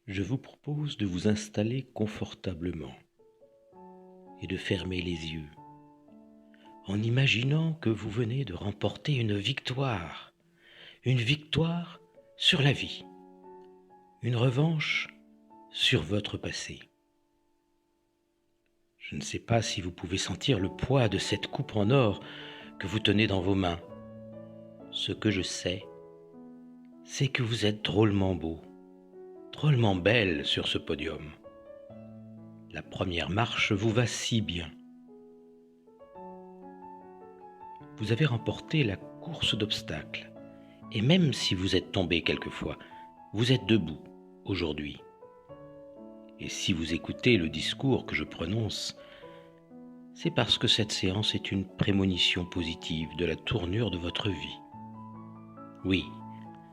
Je vous propose de vous installer confortablement et de fermer les yeux en imaginant que vous venez de remporter une victoire sur la vie, une revanche sur votre passé. Je ne sais pas si vous pouvez sentir le poids de cette coupe en or que vous tenez dans vos mains. Ce que je sais, c'est que vous êtes drôlement beau, drôlement belle sur ce podium. La première marche vous va si bien. Vous avez remporté la course d'obstacles, et même si vous êtes tombé quelquefois, vous êtes debout aujourd'hui. Et si vous écoutez le discours que je prononce, c'est parce que cette séance est une prémonition positive de la tournure de votre vie. Oui,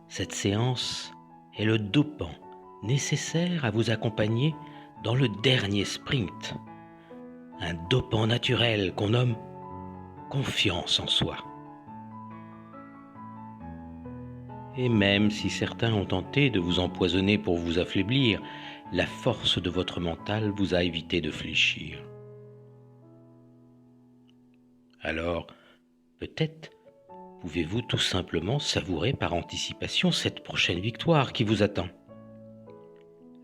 cette séance est le dopant nécessaire à vous accompagner dans le dernier sprint, un dopant naturel qu'on nomme confiance en soi. Et même si certains ont tenté de vous empoisonner pour vous affaiblir, la force de votre mental vous a évité de fléchir. Alors, peut-être pouvez-vous tout simplement savourer par anticipation cette prochaine victoire qui vous attend.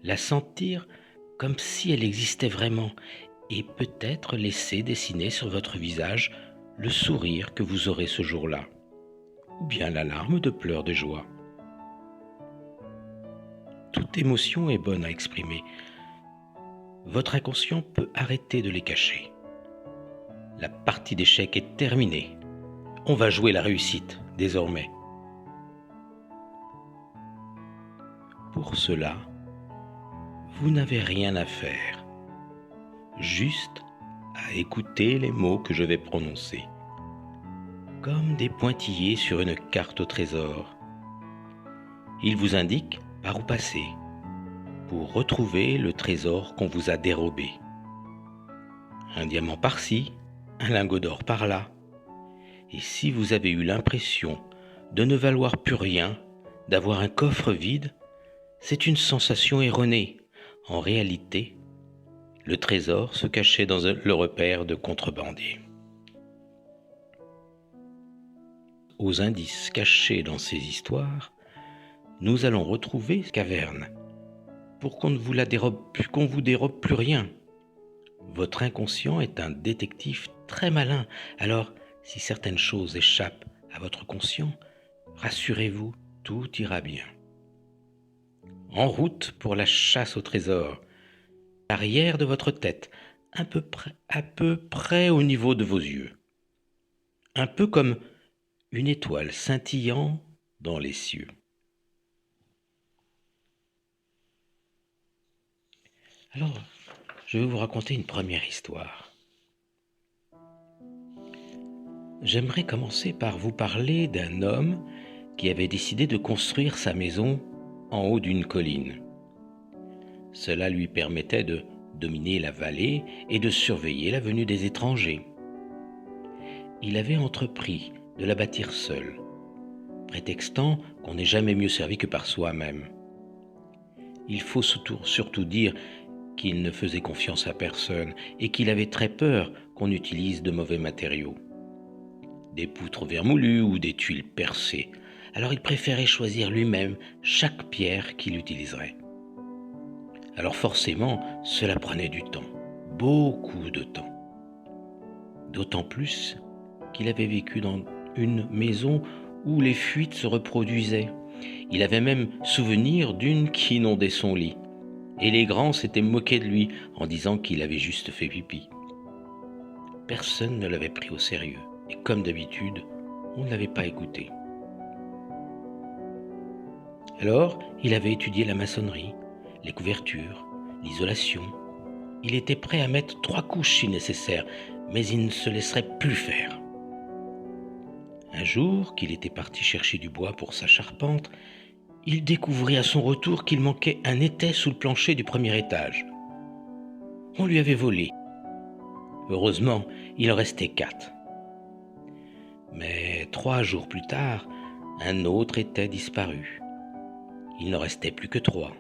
La sentir comme si elle existait vraiment et peut-être laisser dessiner sur votre visage le sourire que vous aurez ce jour-là, ou bien la larme de pleurs de joie. Toute émotion est bonne à exprimer. Votre inconscient peut arrêter de les cacher. La partie d'échecs est terminée. On va jouer la réussite, désormais. Pour cela, vous n'avez rien à faire, juste à écouter les mots que je vais prononcer, comme des pointillés sur une carte au trésor. Ils vous indiquent par où passer pour retrouver le trésor qu'on vous a dérobé. Un diamant par-ci, un lingot d'or par-là. Et si vous avez eu l'impression de ne valoir plus rien, d'avoir un coffre vide, c'est une sensation erronée. En réalité, le trésor se cachait dans le repère de contrebandiers. Aux indices cachés dans ces histoires, nous allons retrouver cette caverne pour qu'on ne vous qu'on vous dérobe plus rien. Votre inconscient est un détective très malin, alors si certaines choses échappent à votre conscient, rassurez-vous, tout ira bien. En route pour la chasse au trésor, l'arrière de votre tête, à peu près au niveau de vos yeux. Un peu comme une étoile scintillant dans les cieux. Alors, je vais vous raconter une première histoire. J'aimerais commencer par vous parler d'un homme qui avait décidé de construire sa maison en haut d'une colline. Cela lui permettait de dominer la vallée et de surveiller la venue des étrangers. Il avait entrepris de la bâtir seul, prétextant qu'on n'est jamais mieux servi que par soi-même. Il faut surtout dire qu'il ne faisait confiance à personne et qu'il avait très peur qu'on utilise de mauvais matériaux, des poutres vermoulues ou des tuiles percées. Alors il préférait choisir lui-même chaque pierre qu'il utiliserait. Alors forcément, cela prenait du temps, beaucoup de temps. D'autant plus qu'il avait vécu dans une maison où les fuites se reproduisaient. Il avait même souvenir d'une qui inondait son lit. Et les grands s'étaient moqués de lui en disant qu'il avait juste fait pipi. Personne ne l'avait pris au sérieux. Et comme d'habitude, on ne l'avait pas écouté. Alors, il avait étudié la maçonnerie, les couvertures, l'isolation. Il était prêt à mettre 3 couches si nécessaire, mais il ne se laisserait plus faire. Un jour qu'il était parti chercher du bois pour sa charpente, il découvrit à son retour qu'il manquait un étai sous le plancher du premier étage. On lui avait volé. Heureusement, il en restait 4. Mais 3 jours plus tard, un autre était disparu. Il n'en restait plus que 3.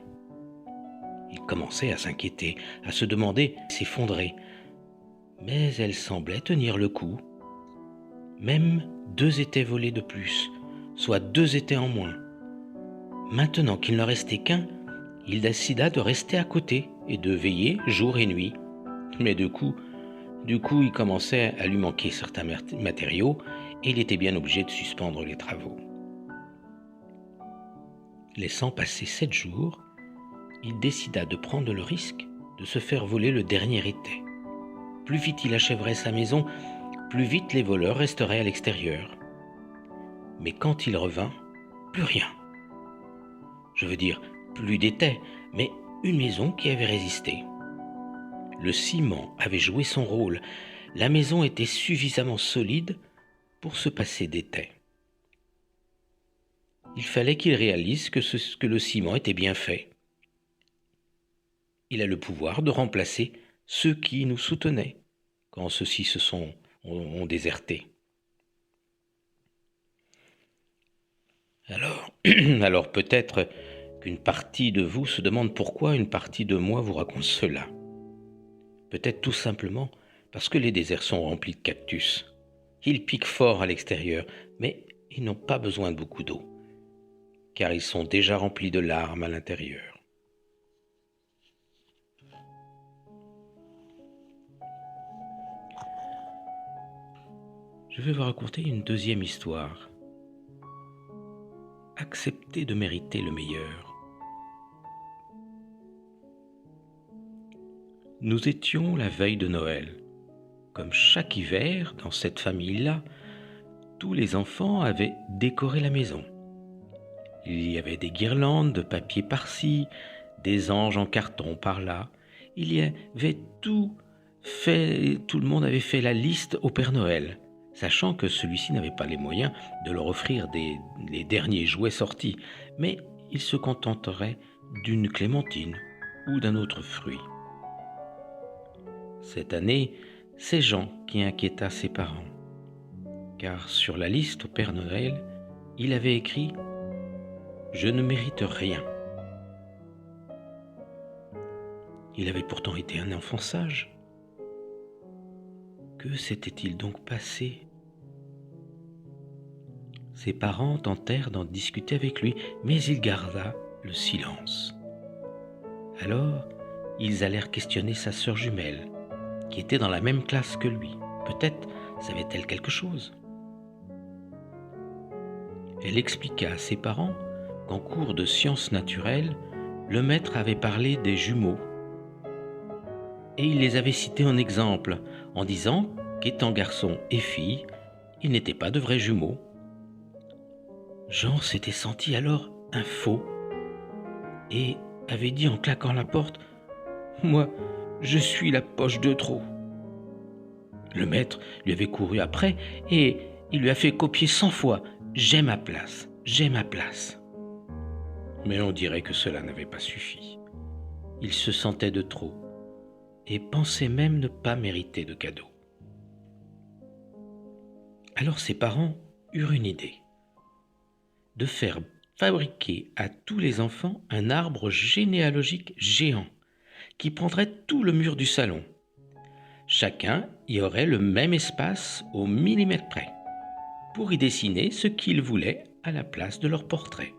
Il commençait à s'inquiéter, à se demander, s'effondrer. Mais elle semblait tenir le coup. Même 2 étaient volés de plus, soit 2 étaient en moins. Maintenant qu'il n'en restait qu'un, il décida de rester à côté et de veiller jour et nuit. Mais du coup, il commençait à lui manquer certains matériaux et il était bien obligé de suspendre les travaux. Laissant passer 7 jours, il décida de prendre le risque de se faire voler le dernier étai. Plus vite il achèverait sa maison, plus vite les voleurs resteraient à l'extérieur. Mais quand il revint, plus rien. Je veux dire, plus d'étais, mais une maison qui avait résisté. Le ciment avait joué son rôle. La maison était suffisamment solide pour se passer d'étais. Il fallait qu'il réalise que le ciment était bien fait. Il a le pouvoir de remplacer ceux qui nous soutenaient quand ceux-ci ont déserté. Alors peut-être qu'une partie de vous se demande pourquoi une partie de moi vous raconte cela. Peut-être tout simplement parce que les déserts sont remplis de cactus. Ils piquent fort à l'extérieur, mais ils n'ont pas besoin de beaucoup d'eau, car ils sont déjà remplis de larmes à l'intérieur. Je vais vous raconter une deuxième histoire. Acceptez de mériter le meilleur. Nous étions la veille de Noël. Comme chaque hiver, dans cette famille-là, tous les enfants avaient décoré la maison. Il y avait des guirlandes de papier par-ci, des anges en carton par-là. Il y avait tout le monde avait fait la liste au Père Noël, sachant que celui-ci n'avait pas les moyens de leur offrir les derniers jouets sortis, mais il se contenterait d'une clémentine ou d'un autre fruit. Cette année, c'est Jean qui inquiéta ses parents, car sur la liste au Père Noël, il avait écrit « Je ne mérite rien ». Il avait pourtant été un enfant sage. Que s'était-il donc passé ? Ses parents tentèrent d'en discuter avec lui, mais il garda le silence. Alors, ils allèrent questionner sa sœur jumelle, qui était dans la même classe que lui. Peut-être savait-elle quelque chose. Elle expliqua à ses parents qu'en cours de sciences naturelles, le maître avait parlé des jumeaux. Et il les avait cités en exemple, en disant qu'étant garçon et fille, ils n'étaient pas de vrais jumeaux. Jean s'était senti alors un faux et avait dit en claquant la porte « Moi, je suis la poche de trop ». Le maître lui avait couru après et il lui a fait copier 100 fois « J'ai ma place, j'ai ma place ». Mais on dirait que cela n'avait pas suffi. Il se sentait de trop et pensait même ne pas mériter de cadeau. Alors ses parents eurent une idée, de faire fabriquer à tous les enfants un arbre généalogique géant qui prendrait tout le mur du salon. Chacun y aurait le même espace au millimètre près pour y dessiner ce qu'ils voulaient à la place de leur portrait.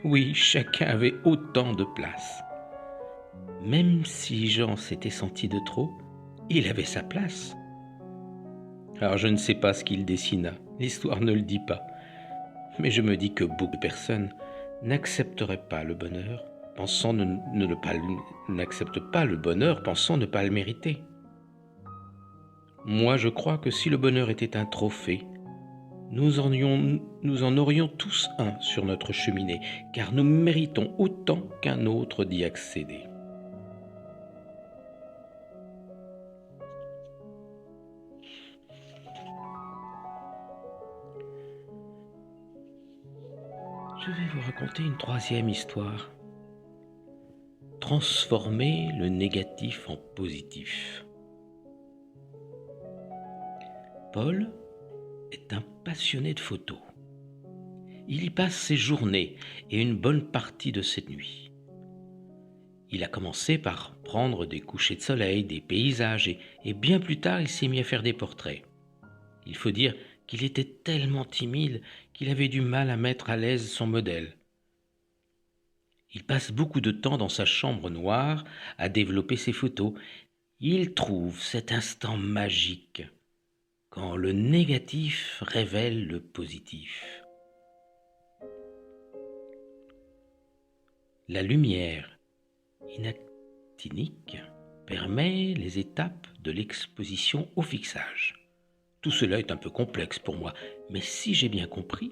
Oui, chacun avait autant de place. Même si Jean s'était senti de trop, il avait sa place. Alors je ne sais pas ce qu'il dessina, l'histoire ne le dit pas. Mais je me dis que beaucoup de personnes n'accepteraient pas le bonheur, n'acceptent pas le bonheur, pensant ne pas le mériter. Moi, je crois que si le bonheur était un trophée, nous en aurions tous un sur notre cheminée, car nous méritons autant qu'un autre d'y accéder. Je vais vous raconter une troisième histoire. Transformer le négatif en positif. Paul est un passionné de photos. Il y passe ses journées et une bonne partie de ses nuits. Il a commencé par prendre des couchers de soleil, des paysages, et bien plus tard, il s'est mis à faire des portraits. Il faut dire qu'il était tellement timide qu'il avait du mal à mettre à l'aise son modèle. Il passe beaucoup de temps dans sa chambre noire à développer ses photos. Il trouve cet instant magique quand le négatif révèle le positif. La lumière inactinique permet les étapes de l'exposition au fixage. Tout cela est un peu complexe pour moi, mais si j'ai bien compris,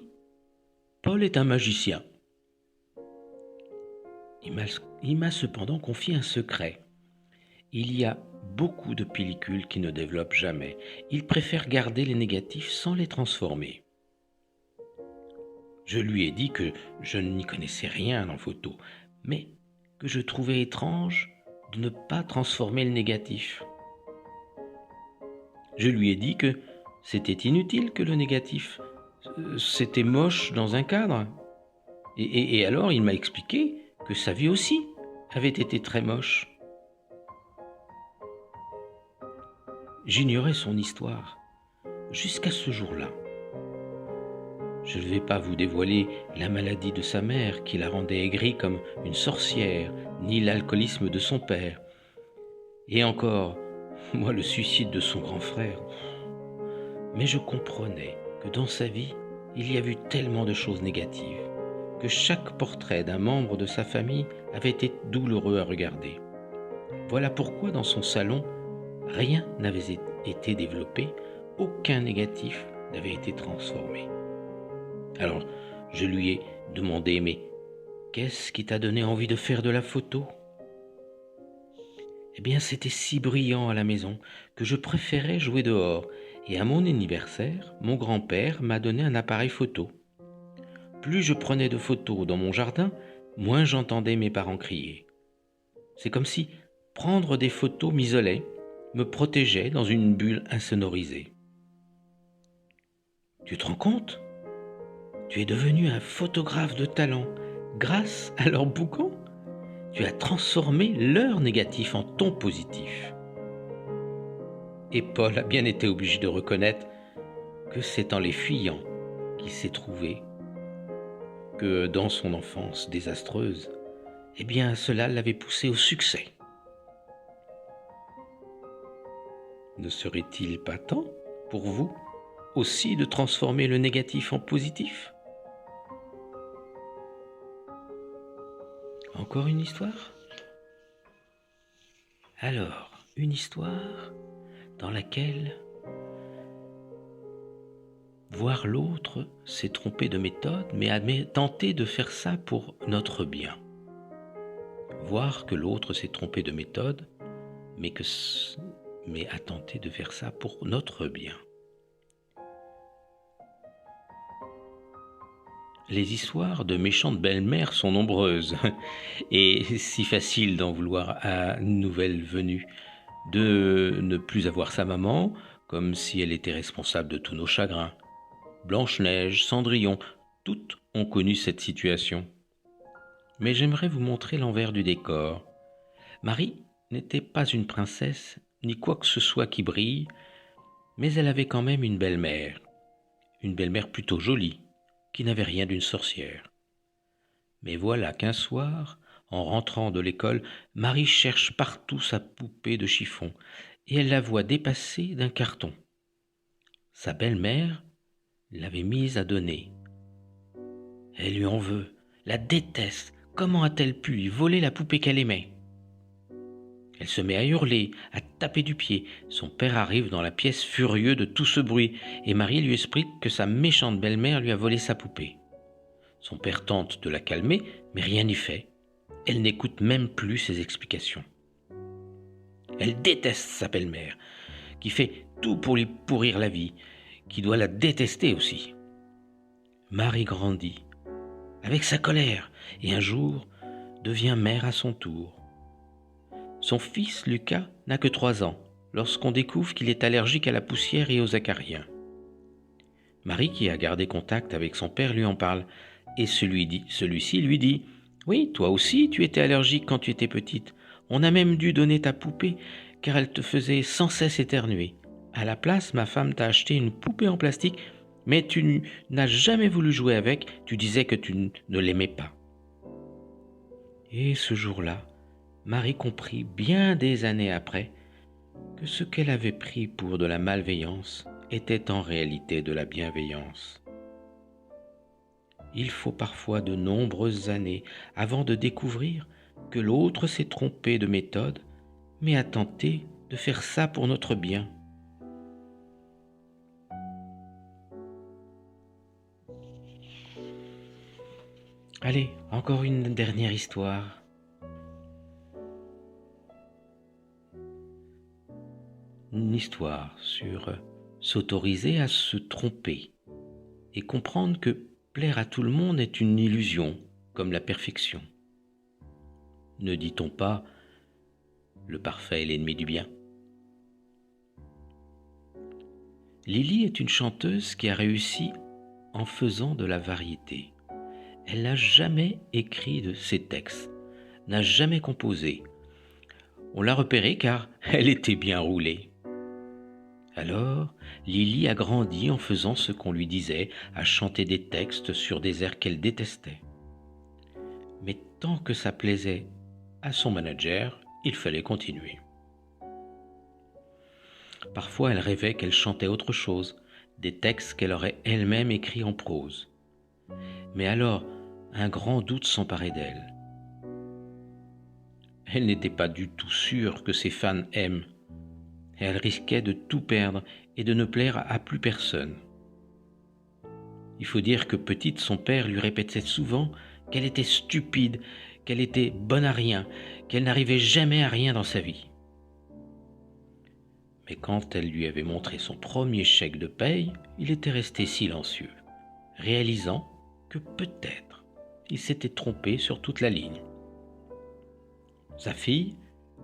Paul est un magicien. Il m'a cependant confié un secret. Il y a beaucoup de pellicules qui ne développent jamais. Il préfère garder les négatifs sans les transformer. Je lui ai dit que je n'y connaissais rien en photo, mais que je trouvais étrange de ne pas transformer le négatif. Je lui ai dit que c'était inutile que le négatif, c'était moche dans un cadre. Et alors il m'a expliqué que sa vie aussi avait été très moche. J'ignorais son histoire jusqu'à ce jour-là. Je ne vais pas vous dévoiler la maladie de sa mère qui la rendait aigrie comme une sorcière, ni l'alcoolisme de son père. Et encore, moi, le suicide de son grand frère. Mais je comprenais que dans sa vie, il y a eu tellement de choses négatives, que chaque portrait d'un membre de sa famille avait été douloureux à regarder. Voilà pourquoi dans son salon, rien n'avait été développé, aucun négatif n'avait été transformé. Alors, je lui ai demandé, mais qu'est-ce qui t'a donné envie de faire de la photo ? Eh bien, c'était si brillant à la maison que je préférais jouer dehors. Et à mon anniversaire, mon grand-père m'a donné un appareil photo. Plus je prenais de photos dans mon jardin, moins j'entendais mes parents crier. C'est comme si prendre des photos m'isolait, me protégeait dans une bulle insonorisée. Tu te rends compte ? Tu es devenu un photographe de talent grâce à leur boucan. Tu as transformé leur négatif en ton positif. Et Paul a bien été obligé de reconnaître que c'est en les fuyant qu'il s'est trouvé que dans son enfance désastreuse, eh bien cela l'avait poussé au succès. Ne serait-il pas temps pour vous aussi de transformer le négatif en positif ? Encore une histoire ? Alors, une histoire dans laquelle voir l'autre s'est trompé de méthode, mais a tenté de faire ça pour notre bien. Voir que l'autre s'est trompé de méthode, mais a tenté de faire ça pour notre bien. Les histoires de méchantes belles-mères sont nombreuses et si facile d'en vouloir à une nouvelle venue, de ne plus avoir sa maman comme si elle était responsable de tous nos chagrins. Blanche-Neige, Cendrillon, toutes ont connu cette situation. Mais j'aimerais vous montrer l'envers du décor. Marie n'était pas une princesse, ni quoi que ce soit qui brille, mais elle avait quand même une belle-mère plutôt jolie, qui n'avait rien d'une sorcière. Mais voilà qu'un soir, en rentrant de l'école, Marie cherche partout sa poupée de chiffon, et elle la voit dépassée d'un carton. Sa belle-mère l'avait mise à donner. Elle lui en veut, la déteste. Comment a-t-elle pu lui voler la poupée qu'elle aimait ? Elle se met à hurler, à taper du pied. Son père arrive dans la pièce furieux de tout ce bruit et Marie lui explique que sa méchante belle-mère lui a volé sa poupée. Son père tente de la calmer, mais rien n'y fait. Elle n'écoute même plus ses explications. Elle déteste sa belle-mère, qui fait tout pour lui pourrir la vie, qui doit la détester aussi. Marie grandit avec sa colère et un jour devient mère à son tour. Son fils Lucas n'a que 3 ans lorsqu'on découvre qu'il est allergique à la poussière et aux acariens. Marie, qui a gardé contact avec son père, lui en parle et celui-ci lui dit Oui, toi aussi, tu étais allergique quand tu étais petite. On a même dû donner ta poupée car elle te faisait sans cesse éternuer. À la place, ma femme t'a acheté une poupée en plastique, mais n'as jamais voulu jouer avec, tu disais que ne l'aimais pas. Et ce jour-là, Marie comprit bien des années après que ce qu'elle avait pris pour de la malveillance était en réalité de la bienveillance. Il faut parfois de nombreuses années avant de découvrir que l'autre s'est trompé de méthode, mais a tenté de faire ça pour notre bien. Allez, encore une dernière histoire. Une histoire sur s'autoriser à se tromper et comprendre que plaire à tout le monde est une illusion, comme la perfection. Ne dit-on pas le parfait est l'ennemi du bien? Lily est une chanteuse qui a réussi en faisant de la variété. Elle n'a jamais écrit de ses textes, n'a jamais composé. On l'a repérée car elle était bien roulée. Alors, Lily a grandi en faisant ce qu'on lui disait, à chanter des textes sur des airs qu'elle détestait. Mais tant que ça plaisait à son manager, il fallait continuer. Parfois, elle rêvait qu'elle chantait autre chose, des textes qu'elle aurait elle-même écrits en prose. Mais alors, un grand doute s'emparait d'elle. Elle n'était pas du tout sûre que ses fans aiment. Elle risquait de tout perdre et de ne plaire à plus personne. Il faut dire que petite, son père lui répétait souvent qu'elle était stupide, qu'elle était bonne à rien, qu'elle n'arrivait jamais à rien dans sa vie. Mais quand elle lui avait montré son premier chèque de paye, il était resté silencieux, réalisant que peut-être il s'était trompé sur toute la ligne. Sa fille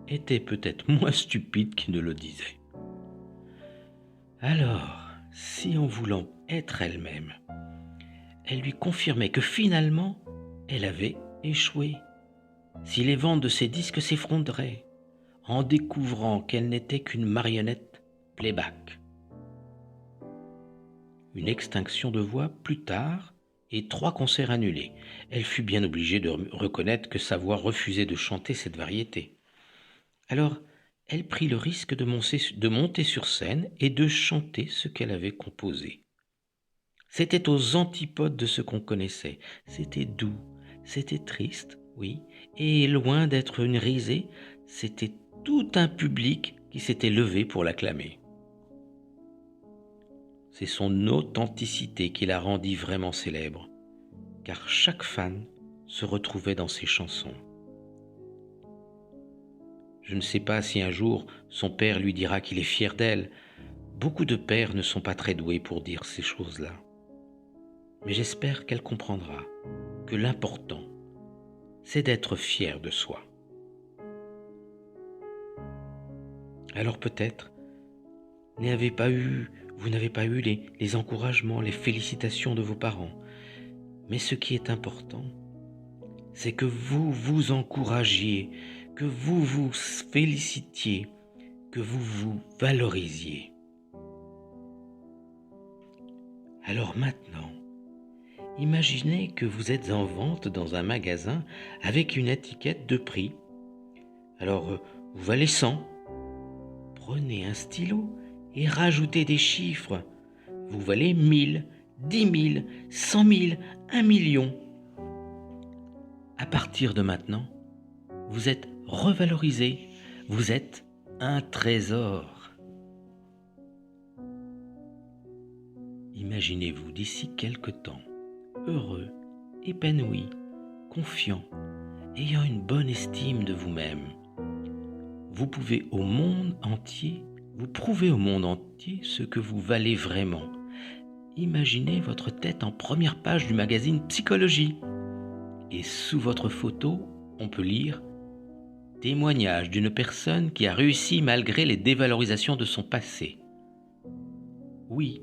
était peut-être moins stupide qu'il ne le disait. Alors, si en voulant être elle-même, elle lui confirmait que finalement, elle avait échoué, si les ventes de ses disques s'effondраient, en découvrant qu'elle n'était qu'une marionnette playback. Une extinction de voix plus tard et 3 concerts annulés. Elle fut bien obligée de reconnaître que sa voix refusait de chanter cette variété. Alors, elle prit le risque de monter sur scène et de chanter ce qu'elle avait composé. C'était aux antipodes de ce qu'on connaissait. C'était doux, c'était triste, oui, et loin d'être une risée, c'était tout un public qui s'était levé pour l'acclamer. C'est son authenticité qui la rendit vraiment célèbre, car chaque fan se retrouvait dans ses chansons. Je ne sais pas si un jour son père lui dira qu'il est fier d'elle. Beaucoup de pères ne sont pas très doués pour dire ces choses-là. Mais j'espère qu'elle comprendra que l'important, c'est d'être fier de soi. Alors peut-être, vous n'avez pas eu les encouragements, les félicitations de vos parents. Mais ce qui est important, c'est que vous vous encouragiez, que vous vous félicitiez, que vous vous valorisiez. Alors maintenant, imaginez que vous êtes en vente dans un magasin avec une étiquette de prix. Alors, vous valez 100. Prenez un stylo et rajoutez des chiffres. Vous valez 1000, 10 000, 100 000, 1 million. À partir de maintenant, vous êtes revalorisé. Vous êtes un trésor. Imaginez-vous d'ici quelque temps, heureux, épanoui, confiant, ayant une bonne estime de vous-même. Vous prouver au monde entier ce que vous valez vraiment. Imaginez votre tête en première page du magazine Psychologie. Et sous votre photo, on peut lire « Témoignage d'une personne qui a réussi malgré les dévalorisations de son passé ». Oui,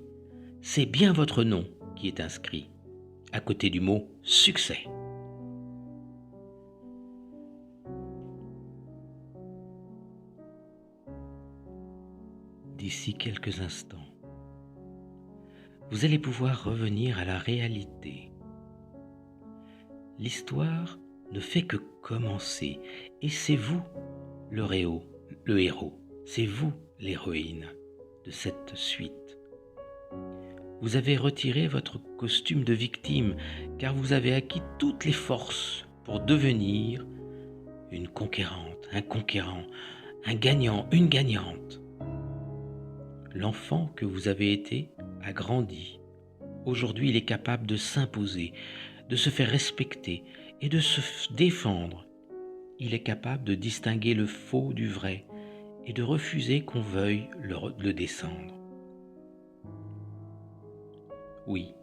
c'est bien votre nom qui est inscrit, à côté du mot « succès ». d'ici quelques instants. Vous allez pouvoir revenir à la réalité. L'histoire ne fait que commencer et c'est vous le héros, c'est vous l'héroïne de cette suite. Vous avez retiré votre costume de victime car vous avez acquis toutes les forces pour devenir une conquérante, un conquérant, un gagnant, une gagnante. L'enfant que vous avez été a grandi. Aujourd'hui, il est capable de s'imposer, de se faire respecter et de se défendre. Il est capable de distinguer le faux du vrai et de refuser qu'on veuille le descendre. Oui,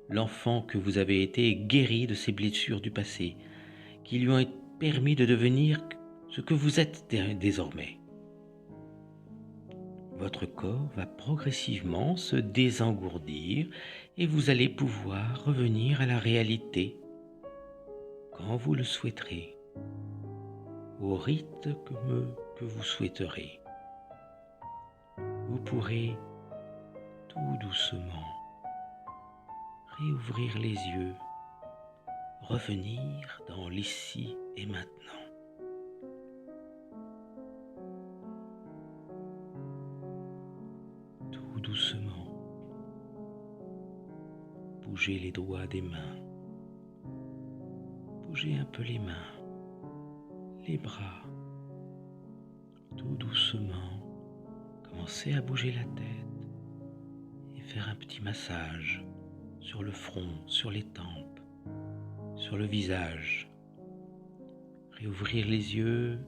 l'enfant que vous avez été est guéri de ses blessures du passé, qui lui ont permis de devenir ce que vous êtes désormais. Votre corps va progressivement se désengourdir et vous allez pouvoir revenir à la réalité quand vous le souhaiterez, au rythme que vous souhaiterez. Vous pourrez tout doucement réouvrir les yeux, revenir dans l'ici et maintenant. Tout doucement, bougez les doigts des mains, bougez un peu les mains, les bras. Tout doucement, commencez à bouger la tête et faire un petit massage sur le front, sur les tempes, sur le visage. Réouvrir les yeux,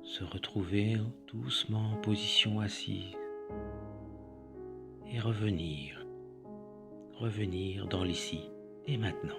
se retrouver doucement en position assise et revenir dans l'ici et maintenant.